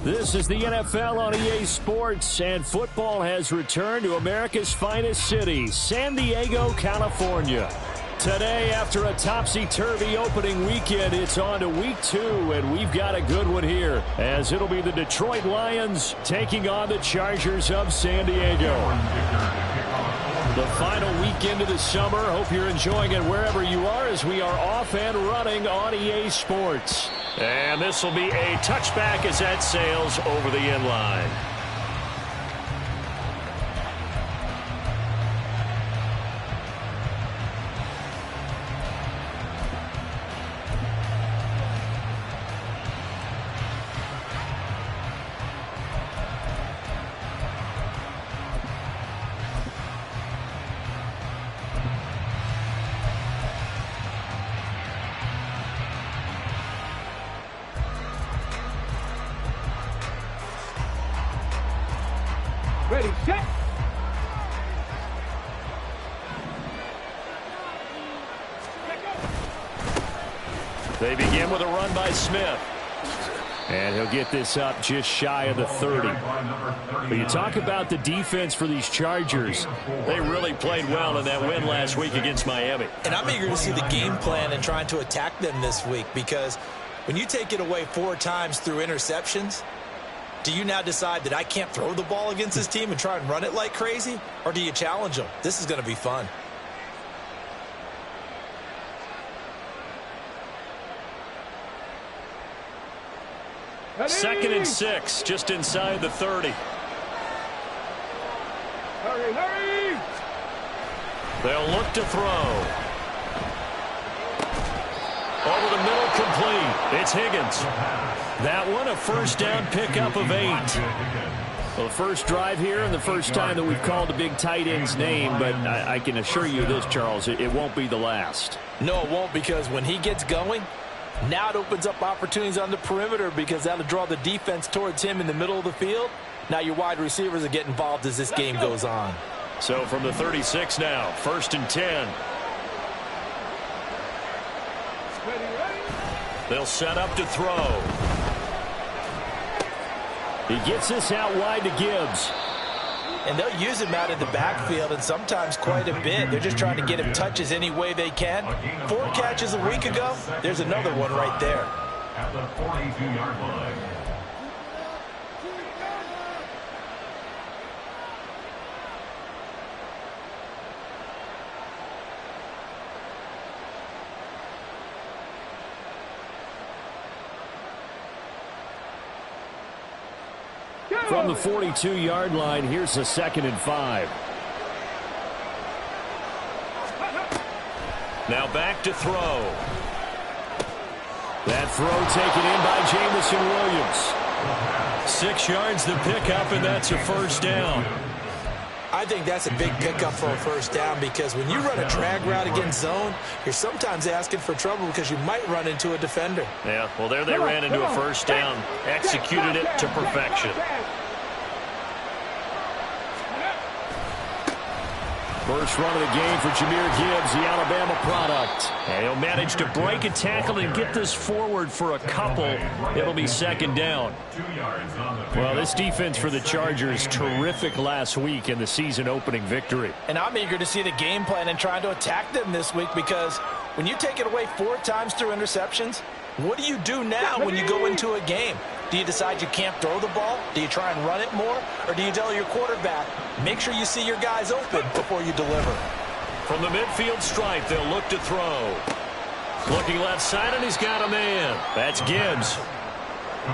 This is the NFL on EA Sports, and football has returned to America's finest city, San Diego, California. Today, after a topsy-turvy opening weekend, it's on to week 2, and we've got a good one here, as it'll be the Detroit Lions taking on the Chargers of San Diego. The final weekend of the summer. Hope you're enjoying it wherever you are, as we are off and running on EA Sports. And this will be a touchback as that sails over the end line. Ready, set. They begin with a run by Smith. And he'll get this up just shy of the 30. But you talk about the defense for these Chargers. They really played well in that win last week against Miami. And I'm eager to see the game plan and trying to attack them this week, because when you take it away 4 times through interceptions, do you now decide that I can't throw the ball against this team and try and run it like crazy? Or do you challenge them? This is going to be fun. Second and 6, just inside the 30. Hurry, hurry! They'll look to throw. Over the middle, complete. It's Higgins. That one, a first down pickup of 8. Well, the first drive here and the first time that we've called the big tight end's name, but I can assure you this, Charles, it won't be the last. No, it won't, because when he gets going, now it opens up opportunities on the perimeter, because that'll draw the defense towards him in the middle of the field. Now your wide receivers will get involved as this game goes on. So from the 36 now, 1st and 10. They'll set up to throw. He gets this out wide to Gibbs. And they'll use him out in the backfield, and sometimes quite a bit. They're just trying to get him touches any way they can. 4 catches a week ago. There's another one right there. At the 42-yard line. From the 42-yard line, here's a 2nd and 5. Now back to throw. That throw taken in by Jamison Williams. 6 yards to pick up, and that's a first down. I think that's a big pickup for a first down, because when you run a drag route against zone, you're sometimes asking for trouble because you might run into a defender. Yeah, well, there they ran into a first down, executed it to perfection. First run of the game for Jahmyr Gibbs, the Alabama product. And he'll manage to break a tackle and get this forward for a couple. It'll be 2nd down. Well, this defense for the Chargers, terrific last week in the season-opening victory. And I'm eager to see the game plan and trying to attack them this week, because when you take it away 4 times through interceptions, what do you do now when you go into a game? Do you decide you can't throw the ball? Do you try and run it more? Or do you tell your quarterback, make sure you see your guys open before you deliver? From the midfield stripe, they'll look to throw. Looking left side, and he's got a man. That's Gibbs.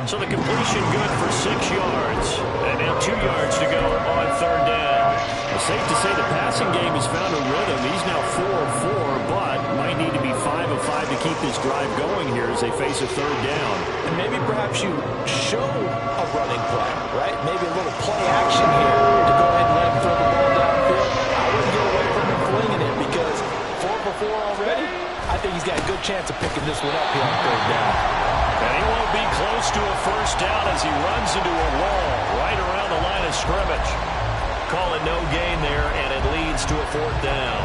So the completion good for 6 yards. And now 2 yards to go on 3rd down. It's safe to say the passing game has found a rhythm. He's now 4 of 4, but might need to be 5 of 5 to keep this drive going here as they face a 3rd down. And maybe perhaps you show a running play, right? Maybe a little play action here to go ahead and let him throw the ball downfield. I wouldn't go away from him flinging it, because 4 for 4 already, I think he's got a good chance of picking this one up here on 3rd down. And he won't be close to a first down as he runs into a wall right around the line of scrimmage. Call it no gain there, and it leads to a 4th down.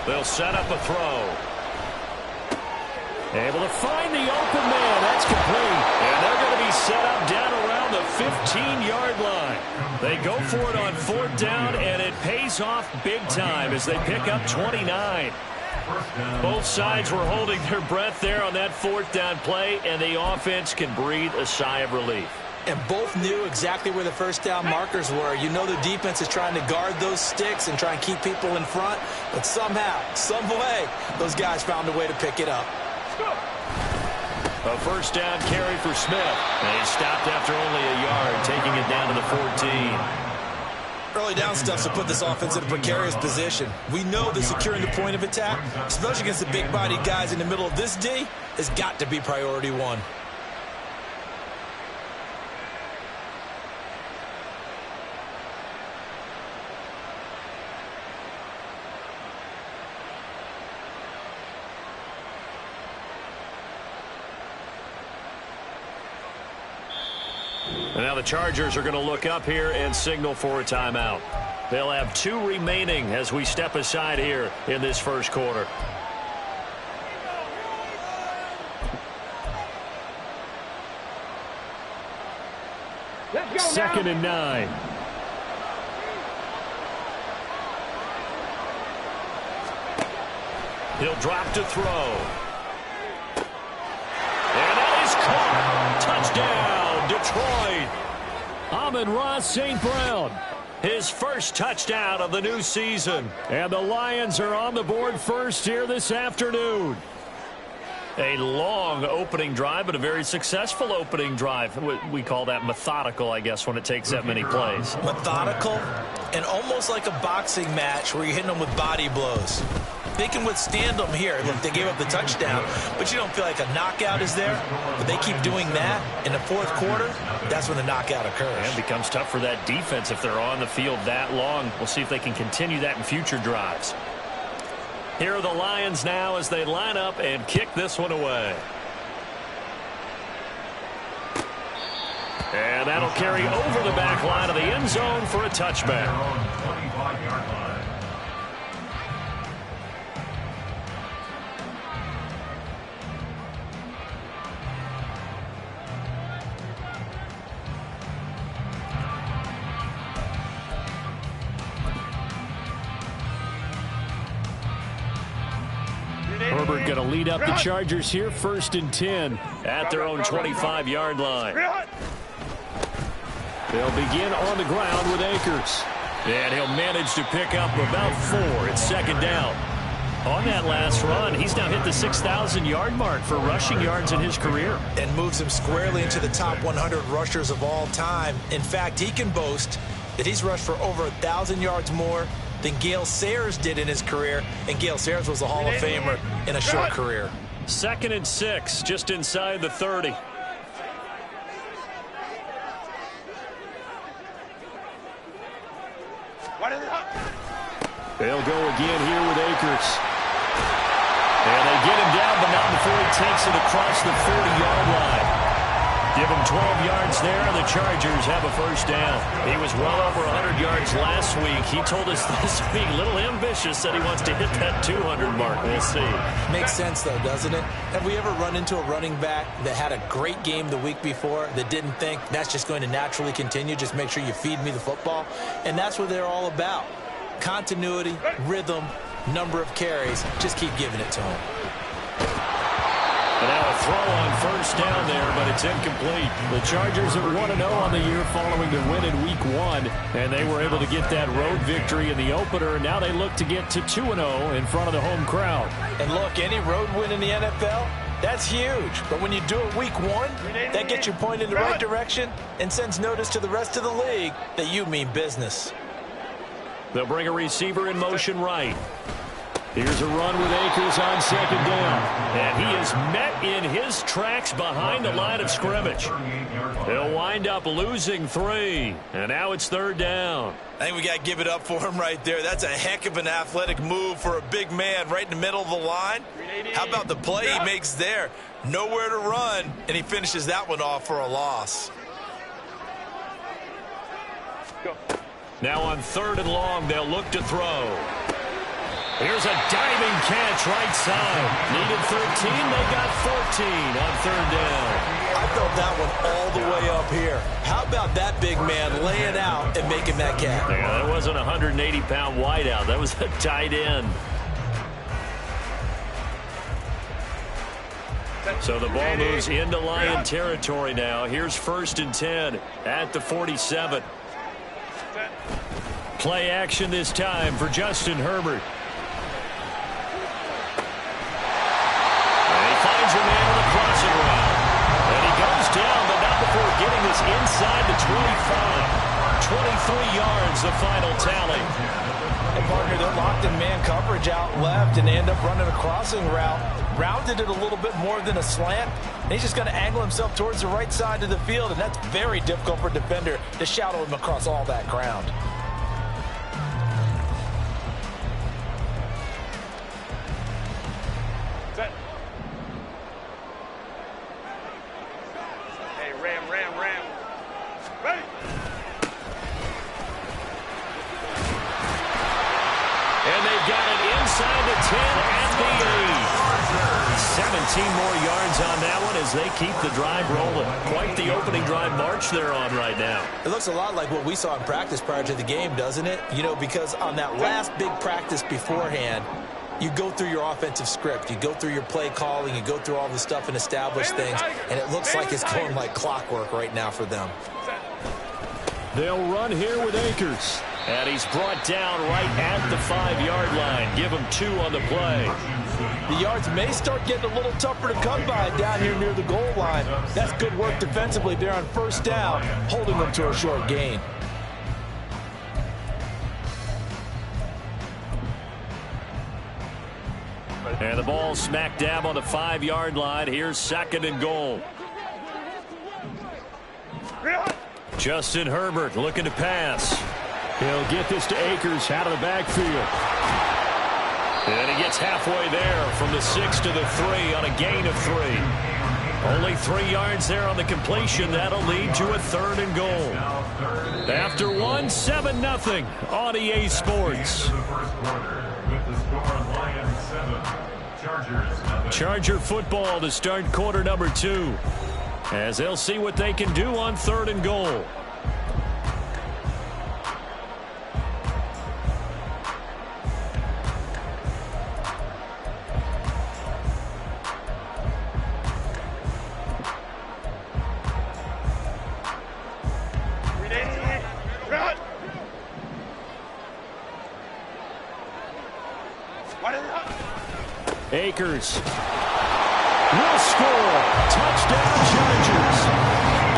They'll set up a throw. Able to find the open man. That's complete. And they're going to be set up down around the 15-yard line. They go for it on 4th down, and it pays off big time as they pick up 29. Both sides were holding their breath there on that 4th down play, and the offense can breathe a sigh of relief. And both knew exactly where the first down markers were. You know the defense is trying to guard those sticks and try and keep people in front, but somehow, some way, those guys found a way to pick it up. A first down carry for Smith. And he stopped after only a yard, taking it down to the 14. Early down stuff to put this offense in a precarious position. We know that securing the point of attack, especially against the big-bodied guys in the middle of this D, has got to be priority one. And now the Chargers are going to look up here and signal for a timeout. They'll have 2 remaining as we step aside here in this first quarter. Second and 9. He'll drop to throw. And that is caught. Touchdown, Detroit. Amon-Ra St. Brown, his first touchdown of the new season. And the Lions are on the board first here this afternoon. A long opening drive, but a very successful opening drive. We call that methodical, I guess, when it takes that many plays. Methodical and almost like a boxing match where you're hitting them with body blows. They can withstand them here. Look, they gave up the touchdown, but you don't feel like a knockout is there. But they keep doing that in the fourth quarter. That's when the knockout occurs. And it becomes tough for that defense if they're on the field that long. We'll see if they can continue that in future drives. Here are the Lions now as they line up and kick this one away. And that'll carry over the back line of the end zone for a touchback. Herbert going to lead up the Chargers here, 1st and 10 at their own 25-yard line. They'll begin on the ground with Akers. And he'll manage to pick up about 4. It's 2nd down. On that last run, he's now hit the 6,000-yard mark for rushing yards in his career. And moves him squarely into the top 100 rushers of all time. In fact, he can boast that he's rushed for over 1,000 yards more than Gale Sayers did in his career, and Gale Sayers was a Hall of Famer in a short career. 2nd and 6, just inside the 30. They'll go again here with Akers. And they get him down, but not before he takes it across the 40-yard line. Give him 12 yards there, and the Chargers have a first down. He was well over 100 yards last week. He told us this week, a little ambitious, that he wants to hit that 200 mark. We'll see. Makes sense, though, doesn't it? Have we ever run into a running back that had a great game the week before that didn't think that's just going to naturally continue? Just make sure you feed me the football. And that's what they're all about. Continuity, rhythm, number of carries. Just keep giving it to him. And now a throw on first down there, but it's incomplete. The Chargers are 1-0 on the year following their win in Week 1, and they were able to get that road victory in the opener. Now they look to get to 2-0 in front of the home crowd. And look, any road win in the NFL, that's huge. But when you do it Week 1, that gets you pointed in the right direction and sends notice to the rest of the league that you mean business. They'll bring a receiver in motion right. Here's a run with Akers on 2nd down. And he is met in his tracks behind the line of scrimmage. He'll wind up losing 3. And now it's 3rd down. I think we got to give it up for him right there. That's a heck of an athletic move for a big man right in the middle of the line. How about the play he makes there? Nowhere to run, and he finishes that one off for a loss. Now on 3rd and long, they'll look to throw. Here's a diving catch right side. Needed 13. They got 14 on third down. I felt that one all the way up here. How about that big man laying out and making that catch? Yeah, that wasn't a 180-pound wideout. That was a tight end. So the ball moves into Lion territory now. Here's 1st and 10 at the 47. Play action this time for Justin Herbert. And he finds a man on the crossing route. And he goes down, but not before getting this inside the 25. 23 yards, the final tally. And partner, they're locked in man coverage out left, and they end up running a crossing route. Rounded it a little bit more than a slant. And he's just going to angle himself towards the right side of the field, and that's very difficult for a defender to shadow him across all that ground. Set. Hey, ram. Ready. And they've got it inside the 10 at the 8. 17 more yards on that one as they keep the drive rolling. Quite the opening drive march they're on right now. It looks a lot like what we saw in practice prior to the game, doesn't it? You know, because on that last big practice beforehand, you go through your offensive script. You go through your play calling. You go through all the stuff and establish things. And it looks like it's going like clockwork right now for them. They'll run here with Akers. And he's brought down right at the 5-yard line. Give him 2 on the play. The yards may start getting a little tougher to come by down here near the goal line. That's good work defensively there on 1st down, holding them to a short gain. And the ball smack dab on the 5-yard line. Here's 2nd and goal. Justin Herbert looking to pass. He'll get this to Akers out of the backfield. And he gets halfway there from the 6 to the 3 on a gain of 3. Only 3 yards there on the completion. That'll lead to a 3rd and goal. After 1, 7-0 on EA Sports. Charger football to start quarter number 2. As they'll see what they can do on 3rd and goal. Akers will score. Touchdown, Chargers.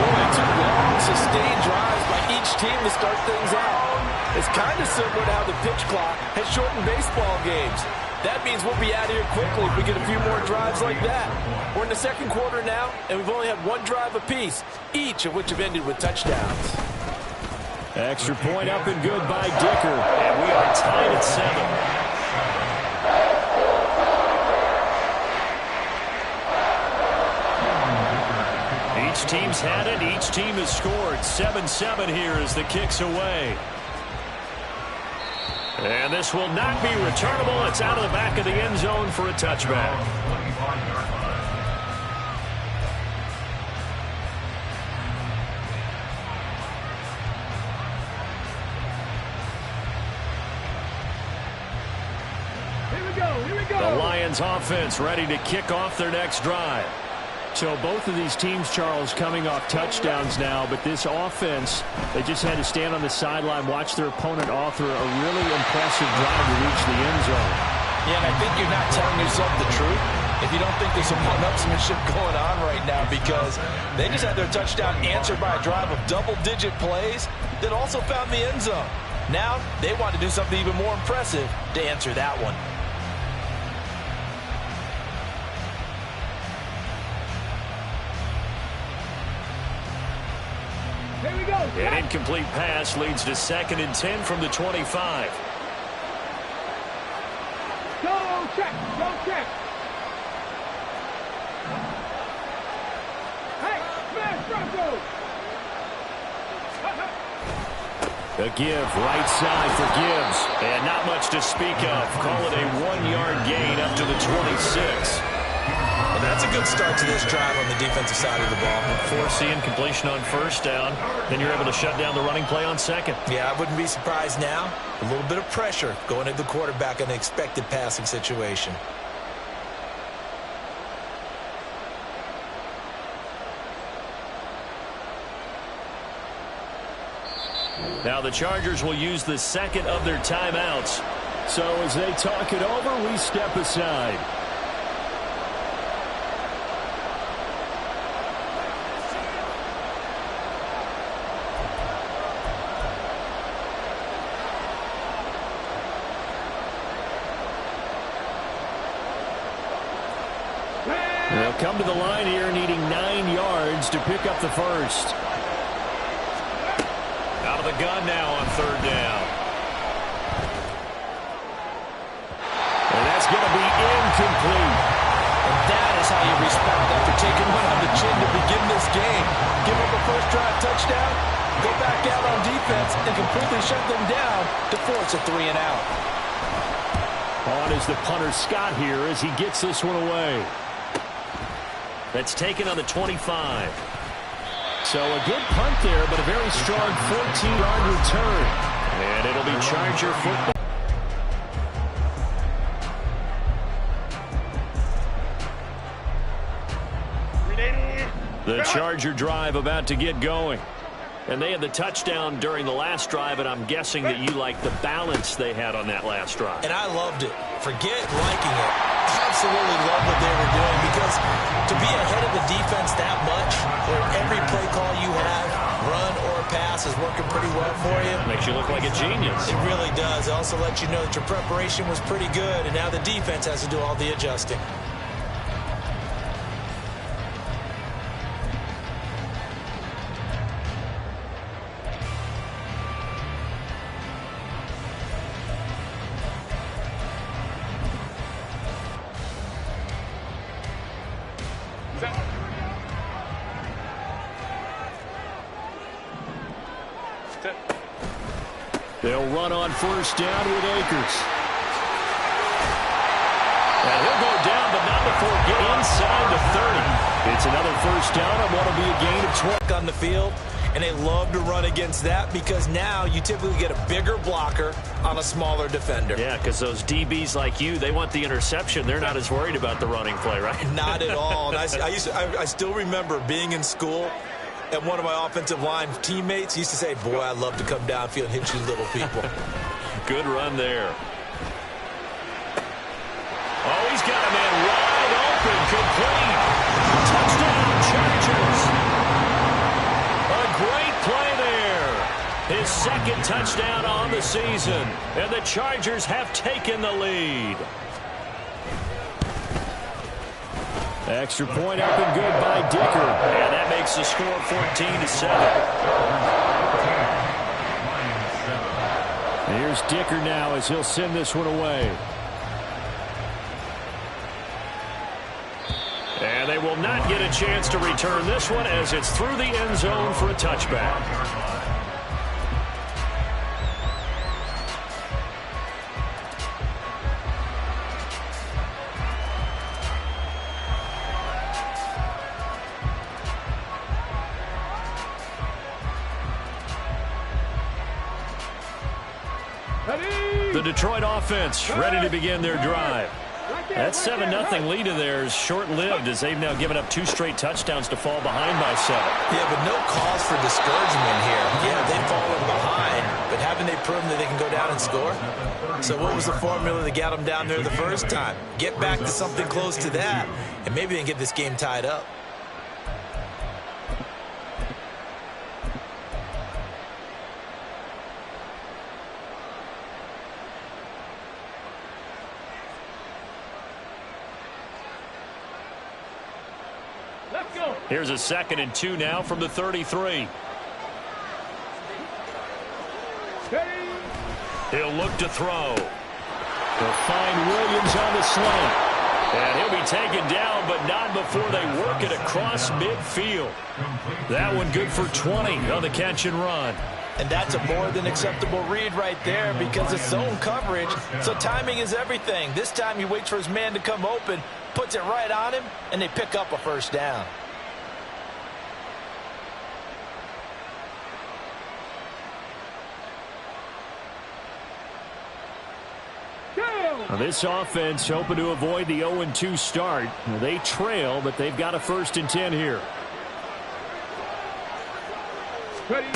Boy, 2 long, sustained drives by each team to start things out. It's kind of similar to how the pitch clock has shortened baseball games. That means we'll be out of here quickly if we get a few more drives like that. We're in the 2nd quarter now, and we've only had 1 drive apiece, each of which have ended with touchdowns. Extra point up and good by Dicker, and we are tied at 7. Each team's had it. Each team has scored. 7-7 here as the kick's away. And this will not be returnable. It's out of the back of the end zone for a touchback. Here we go. The Lions offense ready to kick off their next drive. So both of these teams, Charles, coming off touchdowns now, but this offense, they just had to stand on the sideline, watch their opponent author a really impressive drive to reach the end zone. Yeah, and I think you're not telling yourself the truth if you don't think there's some one-upsmanship going on right now, because they just had their touchdown answered by a drive of double-digit plays that also found the end zone. Now they want to do something even more impressive to answer that one. Here we go. An incomplete pass leads to 2nd and 10 from the 25. Go check. Hey, smash Bronco. A give, right side for Gibbs. And not much to speak of. Call it a 1-yard gain up to the 26. Well, that's a good start to this drive on the defensive side of the ball. Forcing completion on first down. Then you're able to shut down the running play on second. Yeah, I wouldn't be surprised now. A little bit of pressure going at the quarterback in an expected passing situation. Now the Chargers will use the second of their timeouts. So as they talk it over, we step aside. They'll come to the line here needing 9 yards to pick up the first. Out of the gun now on third down. And that's going to be incomplete. And that is how you respond after taking one on the chin to begin this game. Give up a first drive touchdown, go back out on defense, and completely shut them down to force a 3 and out. On is the punter Scott here as he gets this one away. That's taken on the 25. So a good punt there, but a very strong 14-yard return. And it'll be Charger football. The Charger drive about to get going. And they had the touchdown during the last drive, and I'm guessing that you like the balance they had on that last drive. And I loved it. Forget liking it. Absolutely love what they were doing, because to be ahead of the defense that much, where every play call you have, run or pass, is working pretty well for you. Makes you look like a genius. It really does. It also lets you know that your preparation was pretty good, and now the defense has to do all the adjusting. They'll run on first down with Akers. And he'll go down, but not before getting inside the 30. It's another first down, and what'll be a gain of 20 on the field, and they love to run against that, because now you typically get a bigger blocker on a smaller defender. Yeah, because those DBs like you, they want the interception. They're not as worried about the running play, right? Not at all. And I still remember being in school, and one of my offensive line teammates used to say, boy, I'd love to come downfield and hit you little people. Good run there. Oh, he's got a man wide open, complete. Touchdown, Chargers. A great play there. His second touchdown on the season, and the Chargers have taken the lead. Extra point up and good by Dicker. And that makes the score 14-7. Here's Dicker now as he'll send this one away. And they will not get a chance to return this one as it's through the end zone for a touchback. The Detroit offense ready to begin their drive. That 7-0 lead of theirs short-lived as they've now given up 2 straight touchdowns to fall behind by 7. Yeah, but no cause for discouragement here. Yeah, they've fallen behind, but haven't they proven that they can go down and score? So what was the formula that got them down there the first time? Get back to something close to that, and maybe they can get this game tied up. Here's a 2nd and 2 now from the 33. He'll look to throw. They'll find Williams on the slant. And he'll be taken down, but not before they work it across midfield. That one good for 20 on the catch and run. And that's a more than acceptable read right there because it's zone coverage, so timing is everything. This time he waits for his man to come open, puts it right on him, and they pick up a first down. Now this offense hoping to avoid the 0-2 start. They trail, but they've got a 1st and 10 here. Ready.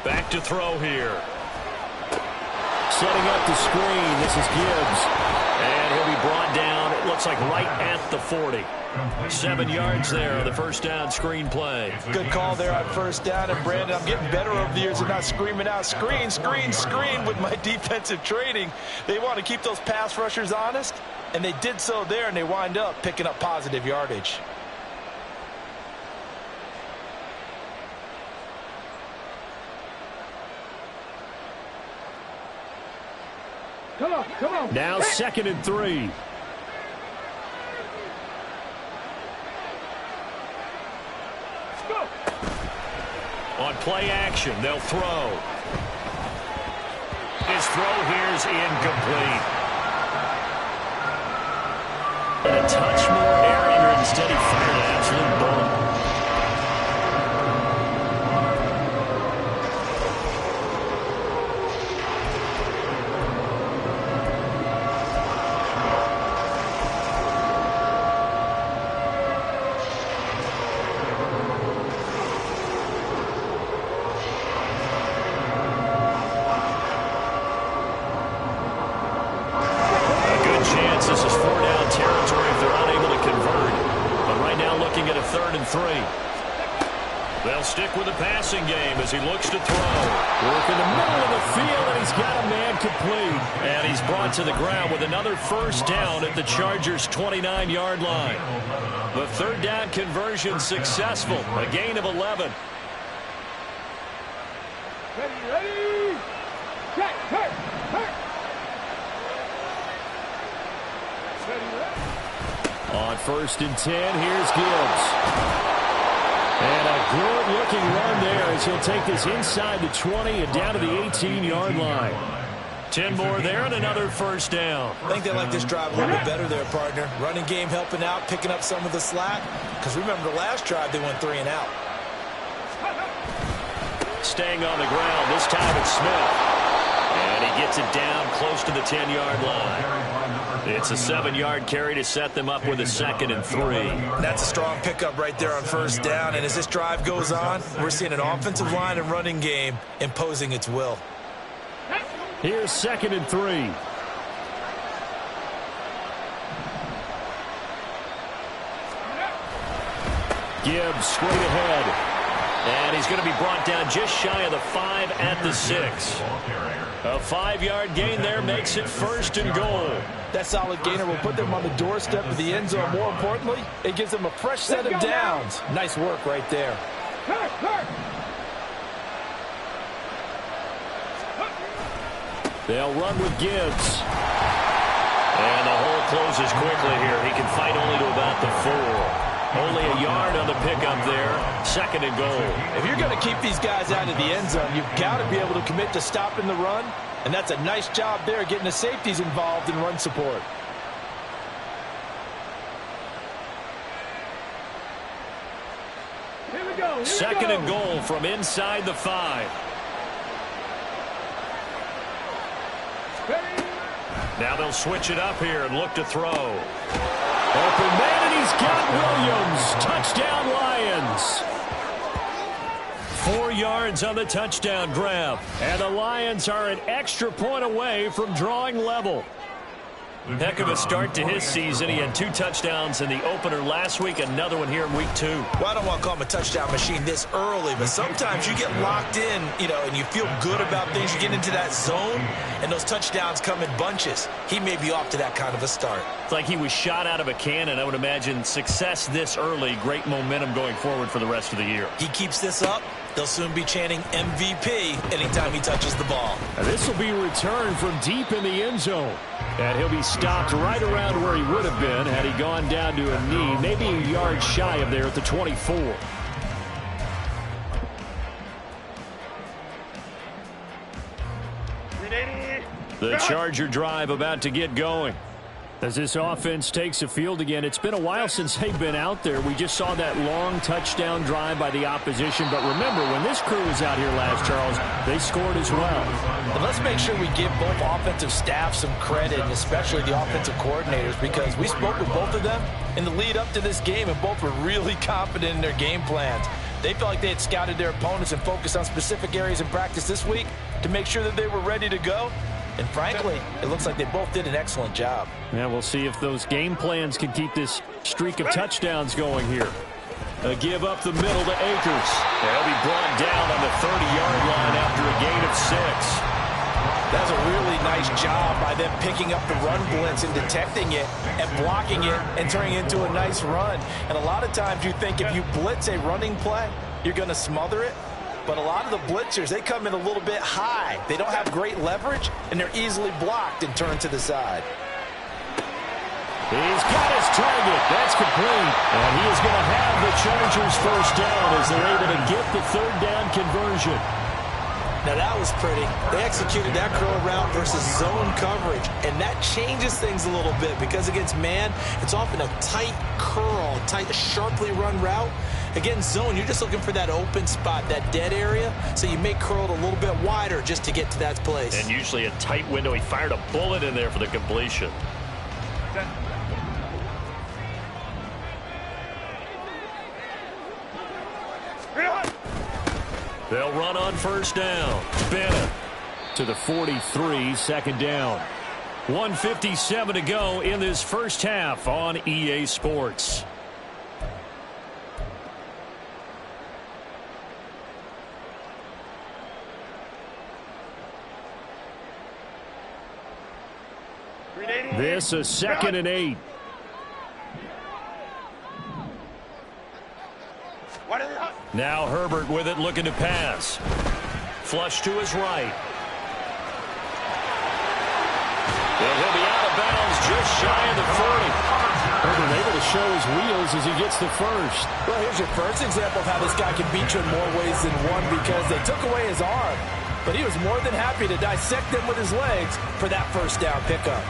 Back to throw here. Setting up the screen. This is Gibbs. And he'll be brought down, it looks like right at the 40. 7 yards there on the first down screen play. Good call there on first down. And, Brandon, I'm getting better over the years of not screaming out, screen, screen, screen with my defensive training. They want to keep those pass rushers honest, and they did so there, and they wind up picking up positive yardage. Come on, come on. Now 2nd and 3. Go. On play action, they'll throw. His throw here's incomplete. And a touch more air under instead he fired an absolute bullet. This is 4-down territory if they're unable to convert. But right now looking at a 3rd and 3. They'll stick with the passing game as he looks to throw. Work in the middle of the field, and he's got a man complete. And he's brought to the ground with another first down at the Chargers' 29-yard line. The 3rd down conversion successful. A gain of 11. Ready, ready. Check, hurt, hurt. On 1st and 10, here's Gibbs. And a good-looking run there as he'll take this inside the 20 and down to the 18-yard line. 10 more there and another first down. I think they like this drive a little bit better there, partner. Running game helping out, picking up some of the slack. Because remember the last drive, they went 3 and out. Staying on the ground, this time it's Smith. And he gets it down close to the 10-yard line. It's a 7-yard carry to set them up with a 2nd and 3. That's a strong pickup right there on first down. And as this drive goes on, we're seeing an offensive line and running game imposing its will. Here's 2nd and 3. Gibbs straight ahead. And he's going to be brought down just shy of the 5 at the 6. A 5-yard gain there makes it 1st and goal. That solid gainer will put them on the doorstep of the end zone. More importantly, it gives them a fresh set of downs. Nice work right there. Hurt, hurt. They'll run with Gibbs. And the hole closes quickly here. He can fight only to about the 4. Only a yard on the pickup there. 2nd and goal. If you're going to keep these guys out of the end zone, you've got to be able to commit to stopping the run. And that's a nice job there, getting the safeties involved in run support. Here we go. 2nd and goal from inside the 5. Ready. Now they'll switch it up here and look to throw. Open man, and he's got Williams. Touchdown, Lions. 4 yards on the touchdown grab. And the Lions are an extra point away from drawing level. Heck of a start to his season. He had 2 touchdowns in the opener last week, another one here in week 2. Well, I don't want to call him a touchdown machine this early, but sometimes you get locked in, and you feel good about things. You get into that zone, and those touchdowns come in bunches. He may be off to that kind of a start. It's like he was shot out of a cannon. I would imagine success this early, great momentum going forward for the rest of the year. He keeps this up, they'll soon be chanting MVP anytime he touches the ball. And this will be returned from deep in the end zone. And he'll be stopped right around where he would have been had he gone down to a knee, maybe a yard shy of there at the 24. The Charger drive about to get going. As this offense takes the field again, it's been a while since they've been out there. We just saw that long touchdown drive by the opposition. But remember, when this crew was out here last, Charles, they scored as well. And let's make sure we give both offensive staff some credit, and especially the offensive coordinators, because we spoke with both of them in the lead up to this game, and both were really confident in their game plans. They felt like they had scouted their opponents and focused on specific areas in practice this week to make sure that they were ready to go. And frankly, it looks like they both did an excellent job. Yeah, we'll see if those game plans can keep this streak of touchdowns going here. A give up the middle to Akers. They'll be brought down on the 30-yard line after a gain of 6. That's a really nice job by them picking up the run blitz and detecting it and blocking it and turning it into a nice run. And a lot of times you think if you blitz a running play, you're going to smother it. But a lot of the blitzers, they come in a little bit high. They don't have great leverage, and they're easily blocked and turned to the side. He's got his target. That's complete. And he is going to have the Chargers first down as they're able to get the third down conversion. Now that was pretty. They executed that curl route versus zone coverage, and that changes things a little bit because against man, it's often a tight curl, tight, sharply run route. Against zone, you're just looking for that open spot, that dead area, so you may curl it a little bit wider just to get to that place. And usually a tight window. He fired a bullet in there for the completion. They'll run on first down. Bennett to the 43, second down. 1:57 to go in this first half on EA Sports. This a 2nd and 8. Now Herbert with it, looking to pass. Flush to his right. And he'll be out of bounds just shy of the 40. Herbert able to show his wheels as he gets the first. Well, here's your first example of how this guy can beat you in more ways than one, because they took away his arm. But he was more than happy to dissect them with his legs for that first down pickup.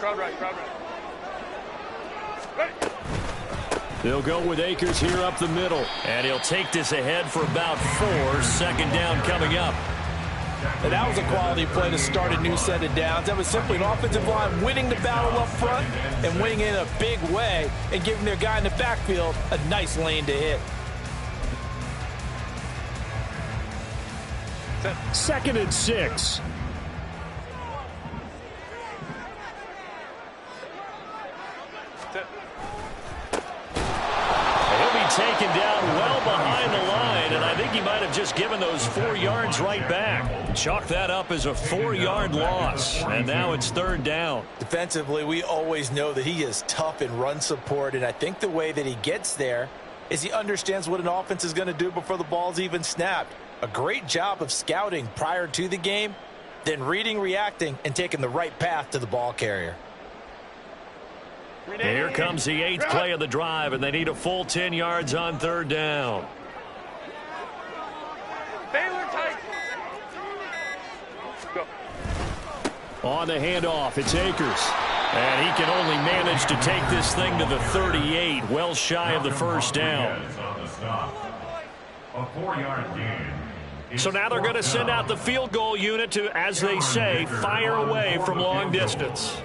Crowd right. They'll go with Akers here up the middle. And he'll take this ahead for about 4. Second down coming up. And that was a quality play to start a new set of downs. That was simply an offensive line winning the battle up front and winning in a big way and giving their guy in the backfield a nice lane to hit. 2nd and 6. Taken down well behind the line, and I think he might have just given those 4 yards right back. Chalk that up as a 4-yard loss, and now it's 3rd down. Defensively, we always know that he is tough in run support, and I think the way that he gets there is he understands what an offense is going to do before the ball's even snapped. A great job of scouting prior to the game, then reading, reacting, and taking the right path to the ball carrier. And here comes the 8th play of the drive, and they need a full 10 yards on 3rd down. Baylor tight. Go. On the handoff, it's Akers. And he can only manage to take this thing to the 38, well shy of the first down. A 4-yard gain. So now they're going to send out the field goal unit to, as they say, fire away from long distance.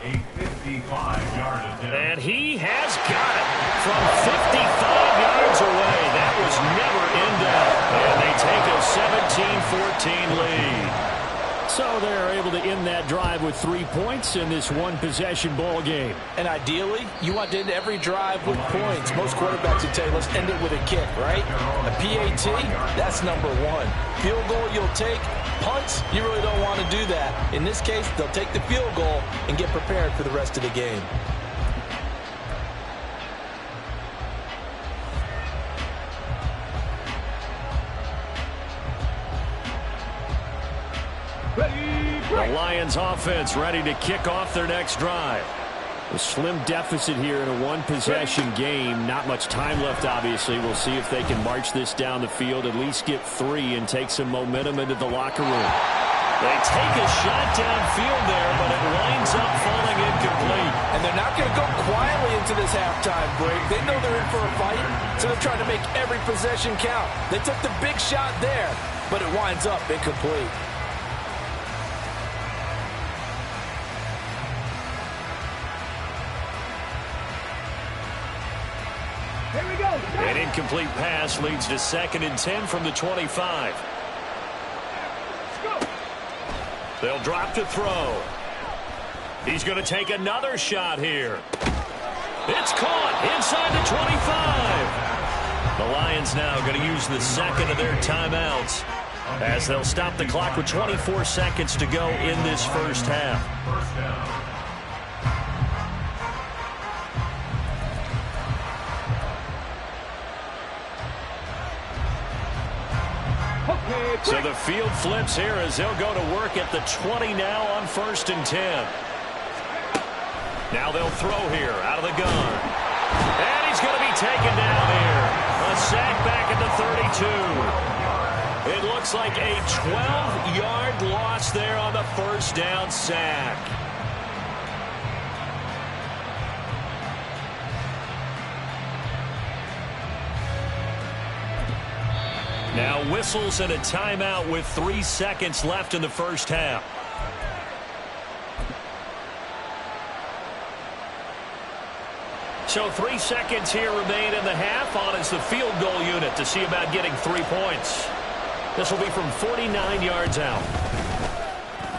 A 55-yard attempt. And he has got it from 55 yards away. That was never in doubt. And they take a 17-14 lead. So they're able to end that drive with 3 points in this one-possession ball game. And ideally, you want to end every drive with points. Most quarterbacks would tell you, let's end it with a kick, right? A PAT, that's number 1. Field goal you'll take. Punts, you really don't want to do that. In this case, they'll take the field goal and get prepared for the rest of the game. Ready, The Lions offense ready to kick off their next drive. A slim deficit here in a one-possession game. Not much time left, obviously. We'll see if they can march this down the field, at least get 3, and take some momentum into the locker room. They take a shot downfield there, but it winds up falling incomplete. And they're not going to go quietly into this halftime break. They know they're in for a fight, so they're trying to make every possession count. They took the big shot there, but it winds up incomplete. Here we go. An incomplete pass leads to 2nd and 10 from the 25. They'll drop to throw. He's going to take another shot here. It's caught inside the 25. The Lions now going to use the second of their timeouts as they'll stop the clock with 24 seconds to go in this first half. So the field flips here as they'll go to work at the 20 now on 1st and 10. Now they'll throw here out of the gun. And he's going to be taken down here. A sack back at the 32. It looks like a 12-yard loss there on the first down sack. Now whistles and a timeout with 3 seconds left in the first half. So 3 seconds here remain in the half. On is the field goal unit to see about getting 3 points. This will be from 49 yards out.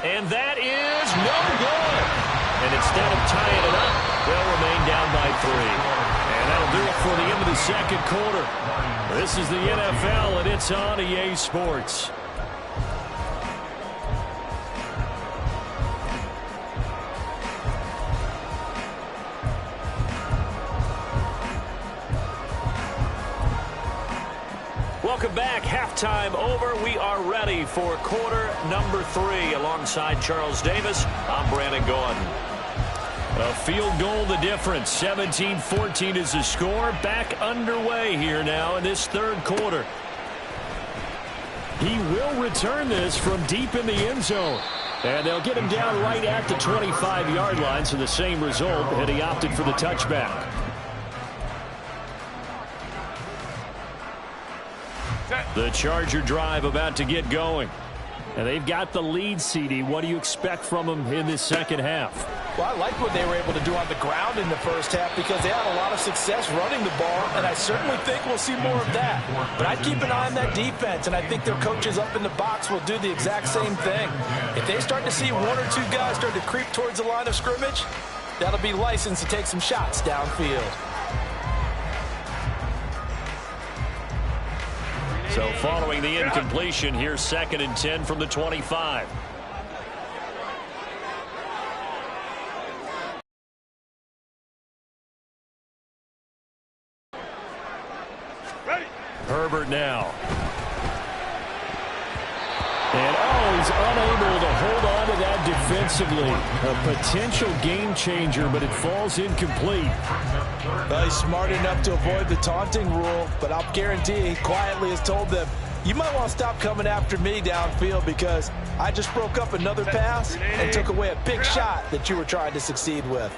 And that is no good. And instead of tying it up, they'll remain down by 3. And that'll do it for the end of the second quarter. This is the NFL, and it's on EA Sports. Welcome back. Halftime over. We are ready for quarter number 3. Alongside Charles Davis, I'm Brandon Gordon. A field goal the difference. 17-14 is the score. Back underway here now in this third quarter. He will return this from deep in the end zone. And they'll get him down right at the 25-yard line. So the same result, and he opted for the touchback. The Charger drive about to get going. And they've got the lead, CD. What do you expect from them in this second half? Well, I like what they were able to do on the ground in the first half because they had a lot of success running the ball, and I certainly think we'll see more of that. But I'd keep an eye on that defense, and I think their coaches up in the box will do the exact same thing. If they start to see 1 or 2 guys start to creep towards the line of scrimmage, that'll be licensed to take some shots downfield. So following the incompletion, here's 2nd and 10 from the 25. Ready. Herbert now. And he's unable to hold on to that defensively. A potential game changer, but it falls incomplete. Well, he's smart enough to avoid the taunting rule, but I'll guarantee he quietly has told them, you might want to stop coming after me downfield because I just broke up another pass and took away a big shot that you were trying to succeed with.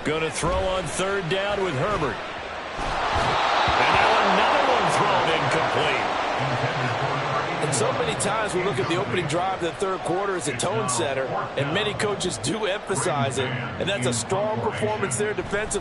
Going to throw on 3rd down with Herbert. And now another one thrown incomplete. And so many times we look at the opening drive of the third quarter as a tone setter, and many coaches do emphasize it, and that's a strong performance there defensively.